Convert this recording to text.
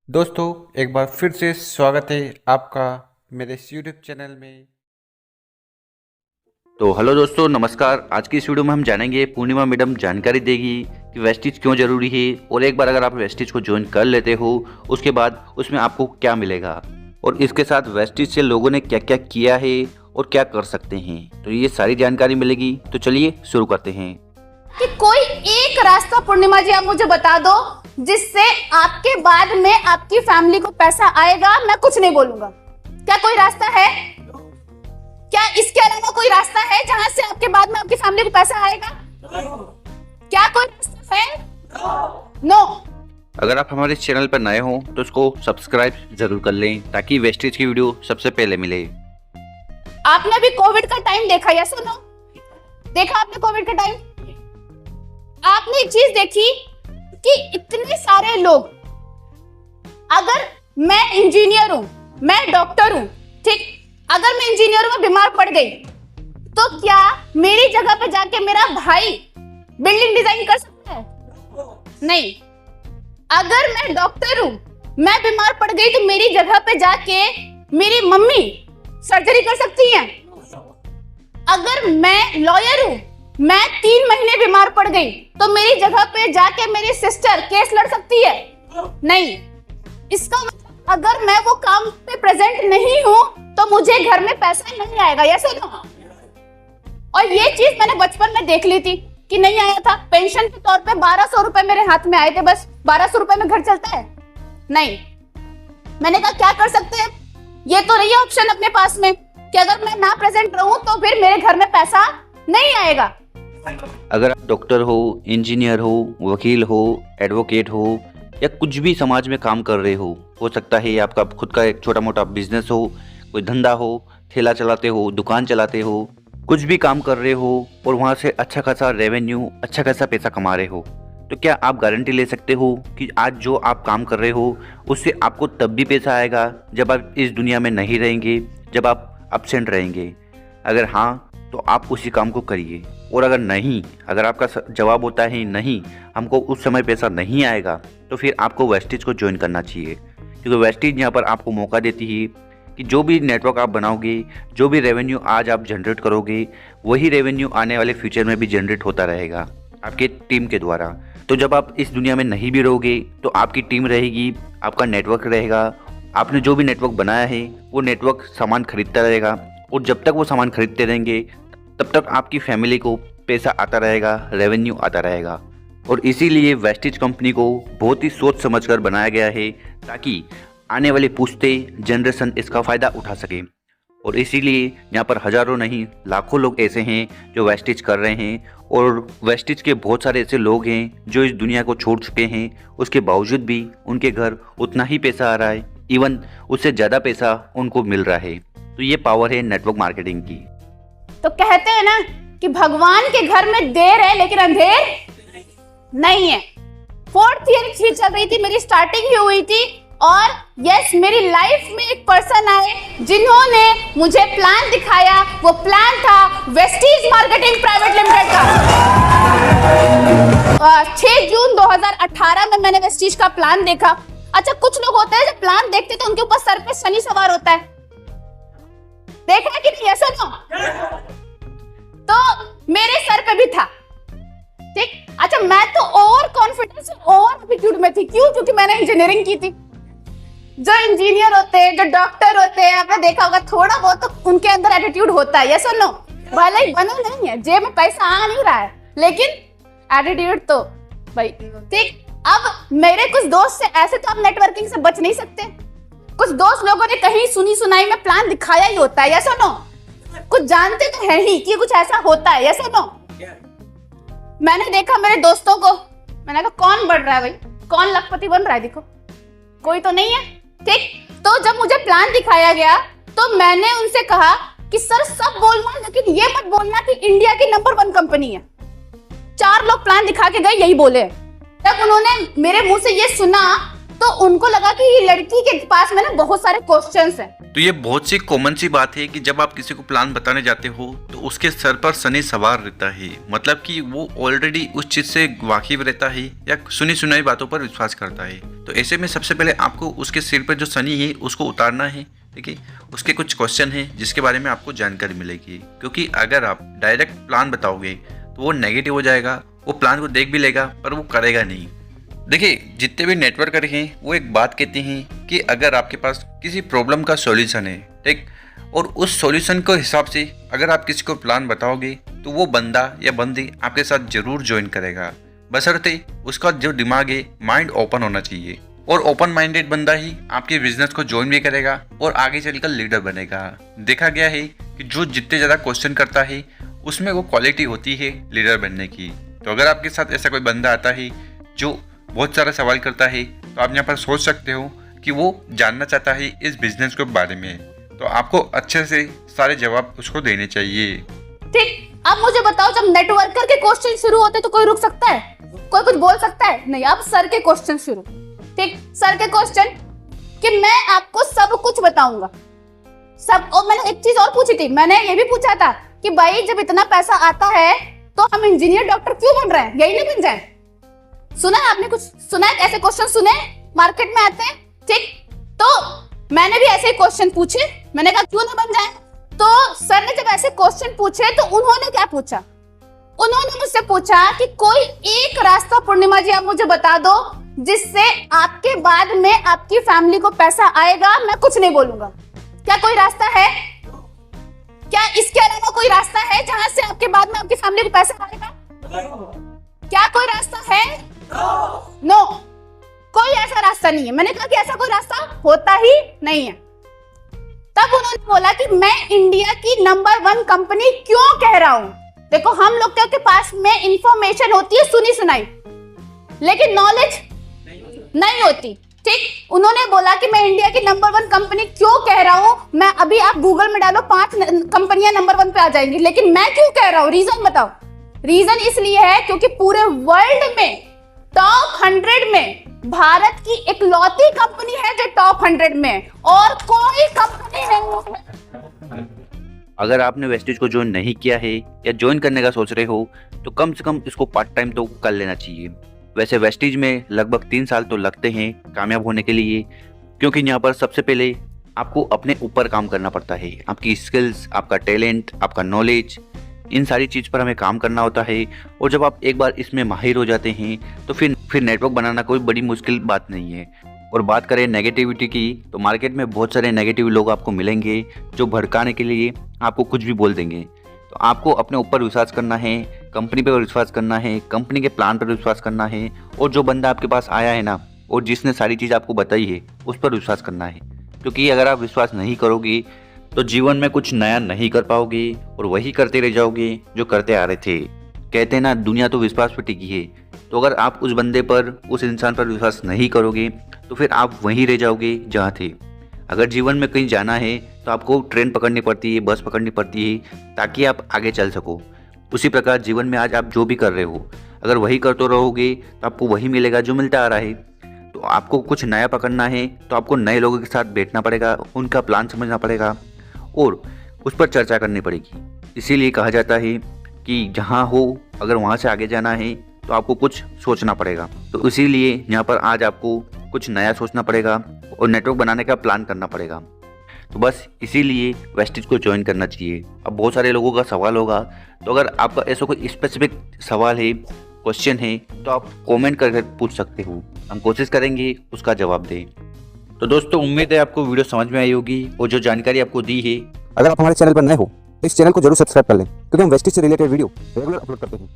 दोस्तों एक बार फिर से स्वागत है आपका मेरे इस यूट्यूब चैनल में। तो हेलो दोस्तों, नमस्कार। आज की इस वीडियो में हम जानेंगे पूर्णिमा मैडम जानकारी देगी कि वेस्टिज क्यों ज़रूरी है और एक बार अगर आप वेस्टिज को ज्वाइन कर लेते हो उसके बाद उसमें आपको क्या मिलेगा और इसके साथ वेस्टिज से लोगों ने क्या क्या किया है और क्या कर सकते हैं। तो ये सारी जानकारी मिलेगी। तो चलिए शुरू करते हैं। कि कोई एक रास्ता पूर्णिमा जी आप मुझे बता दो जिससे आपके बाद में आपकी फैमिली को पैसा आएगा। मैं कुछ नहीं बोलूंगा। क्या कोई रास्ता है? क्या इसके अलावा कोई रास्ता है जहां से आपके बाद में आपकी फैमिली को पैसा आएगा? क्या कोई रास्ता है? नो। अगर आप हमारे चैनल पर नए हो तो उसको सब्सक्राइब जरूर कर लें ताकि वेस्टिज की वीडियो सबसे पहले मिले। आपने अभी कोविड का टाइम देखा या सुनो? देखा आपने कोविड का टाइम? आपने एक चीज देखी कि इतने सारे लोग, अगर मैं इंजीनियर हूं, मैं डॉक्टर हूं, ठीक, अगर मैं इंजीनियर हूं, मैं बीमार पड़ गई तो क्या मेरी जगह पे जाके मेरा भाई बिल्डिंग डिजाइन कर सकता है? नहीं। अगर मैं डॉक्टर हूं, मैं बीमार पड़ गई तो मेरी जगह पे जाके मेरी मम्मी सर्जरी कर सकती है। अगर मैं लॉयर हूं, मैं 3 महीने बीमार पड़ गई तो मेरी जगह पे जाके मेरी सिस्टर केस लड़ सकती है? नहीं। इसका मतलब अगर मैं वो काम पे प्रेजेंट नहीं हूं तो मुझे घर में पैसा नहीं आएगा। यस और नो? और ये चीज मैंने बचपन में देख ली थी कि नहीं आया था। पेंशन के तौर पे 1200 रुपए मेरे हाथ में आए थे, बस 1200 रुपए में घर चलता है? नहीं। मैंने कहा क्या कर सकते हैं? ये तो रही ऑप्शन अपने पास में कि अगर मैं ना प्रेजेंट रहूं तो फिर मेरे घर में पैसा नहीं आएगा। अगर आप डॉक्टर हो, इंजीनियर हो, वकील हो, एडवोकेट हो या कुछ भी समाज में काम कर रहे हो सकता है आपका खुद का एक छोटा मोटा बिजनेस हो, कोई धंधा हो, ठेला चलाते हो, दुकान चलाते हो, कुछ भी काम कर रहे हो और वहाँ से अच्छा खासा रेवेन्यू, अच्छा खासा पैसा कमा रहे हो, तो क्या आप गारंटी ले सकते हो कि आज जो आप काम कर रहे हो उससे आपको तब भी पैसा आएगा जब आप इस दुनिया में नहीं रहेंगे, जब आप एब्सेंट रहेंगे? अगर हाँ तो आप उसी काम को करिए, और अगर नहीं, अगर आपका जवाब होता है नहीं, हमको उस समय पैसा नहीं आएगा, तो फिर आपको वेस्टिज को ज्वाइन करना चाहिए। क्योंकि वेस्टिज यहाँ पर आपको मौका देती है कि जो भी नेटवर्क आप बनाओगे, जो भी रेवेन्यू आज आप जनरेट करोगे, वही रेवेन्यू आने वाले फ्यूचर में भी जनरेट होता रहेगा आपके टीम के द्वारा। तो जब आप इस दुनिया में नहीं भी रहोगे तो आपकी टीम रहेगी, आपका नेटवर्क रहेगा, आपने जो भी नेटवर्क बनाया है वो नेटवर्क सामान खरीदता रहेगा, और जब तक वो सामान खरीदते रहेंगे तब तक आपकी फैमिली को पैसा आता रहेगा, रेवेन्यू आता रहेगा। और इसीलिए वेस्टिज कंपनी को बहुत ही सोच समझकर बनाया गया है ताकि आने वाले पूछते जनरेशन इसका फ़ायदा उठा सके। और इसीलिए यहाँ पर हज़ारों नहीं लाखों लोग ऐसे हैं जो वेस्टिज कर रहे हैं, और वेस्टिज के बहुत सारे ऐसे लोग हैं जो इस दुनिया को छोड़ चुके हैं, उसके बावजूद भी उनके घर उतना ही पैसा आ रहा है, इवन उससे ज़्यादा पैसा उनको मिल रहा है। तो ये पावर है नेटवर्क मार्केटिंग की। तो कहते हैं ना कि भगवान के घर में देर है लेकिन अंधेर नहीं है। 4th ईयर की चल रही थी, मेरी स्टार्टिंग ही हुई थी, और यस, मेरी लाइफ में एक पर्सन आए जिन्होंने मुझे प्लान दिखाया। वो प्लान था वेस्टिज मार्केटिंग प्राइवेट लिमिटेड का। 6 जून 2018 में मैंने वेस्टिज का प्लान देखा। अच्छा, कुछ लोग होते हैं जब प्लान देखते तो उनके ऊपर सर पे शनि सवार होता है। देखा है कि नहीं? ऐसा ना? तो मेरे सर पे भी था, ठीक। अच्छा, मैं तो ओवर कॉन्फिडेंस, ओवर एटीट्यूड में थी। क्यों? क्योंकि मैंने इंजीनियरिंग की थी। जो इंजीनियर होते हैं, जो डॉक्टर होते हैं, आपने देखा होगा थोड़ा बहुत तो उनके अंदर एटीट्यूड होता है। यस और नो? भले ही बना नहीं है, जेब में पैसा आ नहीं रहा है, लेकिन एटीट्यूड तो भाई, ठीक। अब मेरे कुछ दोस्त से ऐसे तो आप नेटवर्किंग से बच नहीं सकते। कुछ दोस्त लोगों ने कहीं सुनी सुनाई में प्लान दिखाया ही होता है। यस और नो? कुछ जानते तो है ही कि कुछ ऐसा होता है। यस और नो? मैंने देखा मेरे दोस्तों को, मैंने कहा कौन बढ़ रहा है भाई, कौन लखपति बन रहा है? देखो कोई तो नहीं है, ठीक। तो जब मुझे प्लान दिखाया गया तो मैंने उनसे कहा कि सर सब बोलना लेकिन ये मत बोलना कि इंडिया की नंबर 1 कंपनी है। 4 लोग प्लान दिखा के गए, यही बोले। जब उन्होंने मेरे मुंह से ये सुना तो उनको लगा कि ये लड़की के पास में ना बहुत सारे क्वेश्चंस हैं। तो ये बहुत सी कॉमन सी बात है कि जब आप किसी को प्लान बताने जाते हो तो उसके सर पर शनि सवार रहता है, मतलब कि वो ऑलरेडी उस चीज से वाकिफ रहता है या सुनी सुनाई बातों पर विश्वास करता है। तो ऐसे में सबसे पहले आपको उसके सिर पर जो शनि है उसको उतारना है। ठीक है, उसके कुछ क्वेश्चन है जिसके बारे में आपको जानकारी मिलेगी, क्योंकि अगर आप डायरेक्ट प्लान बताओगे तो वो नेगेटिव हो जाएगा। वो प्लान को देख भी लेगा पर वो करेगा नहीं। देखिए, जितने भी नेटवर्कर हैं वो एक बात कहते हैं कि अगर आपके पास किसी प्रॉब्लम का सॉल्यूशन है, ठीक, और उस सॉल्यूशन के हिसाब से अगर आप किसी को प्लान बताओगे तो वो बंदा या बंदी आपके साथ जरूर ज्वाइन करेगा, बशर्ते उसका जो दिमाग है, माइंड ओपन होना चाहिए। और ओपन माइंडेड बंदा ही आपके बिजनेस को ज्वाइन भी करेगा और आगे चलकर लीडर बनेगा। देखा गया है कि जो जितने ज़्यादा क्वेश्चन करता है उसमें वो क्वालिटी होती है लीडर बनने की। तो अगर आपके साथ ऐसा कोई बंदा आता है जो बहुत सारा सवाल करता है तो आप यहाँ पर सोच सकते हो कि वो जानना चाहता है इस बिजनेस के बारे में, तो आपको अच्छे से सारे जवाब उसको देने चाहिए। ठीक, अब मुझे बताओ, जब नेटवर्कर के क्वेश्चन शुरू होते तो कोई रुक सकता है? कोई कुछ बोल सकता है? नहीं। अब सर के क्वेश्चन शुरू। ठीक, सर के क्वेश्चन कि मैं आपको सब कुछ बताऊंगा सब। और मैंने एक चीज और पूछी थी, मैंने ये भी पूछा था कि भाई जब इतना पैसा आता है तो हम इंजीनियर डॉक्टर क्यों बन रहे हैं, यही नहीं बन जाए? सुना है आपने? कुछ सुना है? ऐसे क्वेश्चन सुने मार्केट में आते हैं? ठीक, तो मैंने भी ऐसे क्वेश्चन पूछे। मैंने कहा क्यों ना बन जाए। तो सर ने जब ऐसे क्वेश्चन पूछे तो उन्होंने क्या पूछा? उन्होंने मुझसे पूछा कि कोई एक रास्ता, पूर्णिमा जी आप मुझे बता दो, जिससे आपके बाद में आपकी फैमिली को पैसा आएगा, मैं कुछ नहीं बोलूंगा। क्या कोई रास्ता है? क्या इसके अलावा कोई रास्ता है जहां से आपके बाद में आपकी फैमिली को पैसा आएगा? क्या कोई रास्ता है? नो, कोई ऐसा रास्ता नहीं है। मैंने कहा कि ऐसा कोई रास्ता होता ही नहीं है। तब उन्होंने बोला कि मैं इंडिया की नंबर 1 कंपनी क्यों कह रहा हूं। देखो, हम लोग के पास में इंफॉर्मेशन होती है सुनी सुनाई, लेकिन नॉलेज नहीं होती। ठीक, उन्होंने बोला कि मैं इंडिया की नंबर 1 कंपनी क्यों कह रहा हूं। मैं अभी आप गूगल में डालो 5 कंपनियां नंबर 1 पे आ जाएंगी, लेकिन मैं क्यों कह रहा हूं? रीजन बताओ। रीजन इसलिए है क्योंकि पूरे वर्ल्ड में टॉप 100 में भारत की इकलौती कंपनी है जो टॉप 100 में, और कोई कंपनी नहीं। अगर आपने वेस्टेज को ज्वाइन नहीं किया है या ज्वाइन करने का सोच रहे हो तो कम से कम इसको पार्ट टाइम तो कर लेना चाहिए। वैसे वेस्टेज में लगभग 3 साल तो लगते हैं कामयाब होने के लिए, क्योंकि यहाँ पर सबसे पहले आपको अपने ऊपर काम करना पड़ता है। आपकी स्किल्स, आपका टैलेंट, आपका नॉलेज, इन सारी चीज़ पर हमें काम करना होता है। और जब आप एक बार इसमें माहिर हो जाते हैं तो फिर नेटवर्क बनाना कोई बड़ी मुश्किल बात नहीं है। और बात करें नेगेटिविटी की, तो मार्केट में बहुत सारे नेगेटिव लोग आपको मिलेंगे जो भड़काने के लिए आपको कुछ भी बोल देंगे। तो आपको अपने ऊपर विश्वास करना है, कंपनी पर विश्वास करना है, कंपनी के प्लान पर विश्वास करना है, और जो बंदा आपके पास आया है ना और जिसने सारी चीज़ आपको बताई है उस पर विश्वास करना है। क्योंकि अगर आप विश्वास नहीं करोगे तो जीवन में कुछ नया नहीं कर पाओगे और वही करते रह जाओगे जो करते आ रहे थे। कहते हैं ना, दुनिया तो विश्वास पर टिकी है। तो अगर आप उस बंदे पर, उस इंसान पर विश्वास नहीं करोगे तो फिर आप वहीं रह जाओगे जहाँ थे। अगर जीवन में कहीं जाना है तो आपको ट्रेन पकड़नी पड़ती है, बस पकड़नी पड़ती है ताकि आप आगे चल सको। उसी प्रकार जीवन में आज आप जो भी कर रहे हो, अगर वही करते रहोगे तो आपको वही मिलेगा जो मिलता आ रहा है। तो आपको कुछ नया पकड़ना है तो आपको नए लोगों के साथ बैठना पड़ेगा, उनका प्लान समझना पड़ेगा और उस पर चर्चा करनी पड़ेगी। इसीलिए कहा जाता है कि जहाँ हो अगर वहाँ से आगे जाना है तो आपको कुछ सोचना पड़ेगा। तो इसीलिए यहाँ पर आज आपको कुछ नया सोचना पड़ेगा और नेटवर्क बनाने का प्लान करना पड़ेगा। तो बस इसीलिए वेस्टेज को ज्वाइन करना चाहिए। अब बहुत सारे लोगों का सवाल होगा, तो अगर आपका ऐसा कोई स्पेसिफिक सवाल है, क्वेश्चन है, तो आप कमेंट करके पूछ सकते हो। हम कोशिश करेंगे उसका जवाब दें। तो दोस्तों, उम्मीद है आपको वीडियो समझ में आई होगी और जो जानकारी आपको दी है। अगर आप हमारे चैनल पर नए हो तो इस चैनल को जरूर सब्सक्राइब कर लें, क्योंकि हम वेस्टेज से रिलेटेड वीडियो रेगुलर अपलोड करते हैं।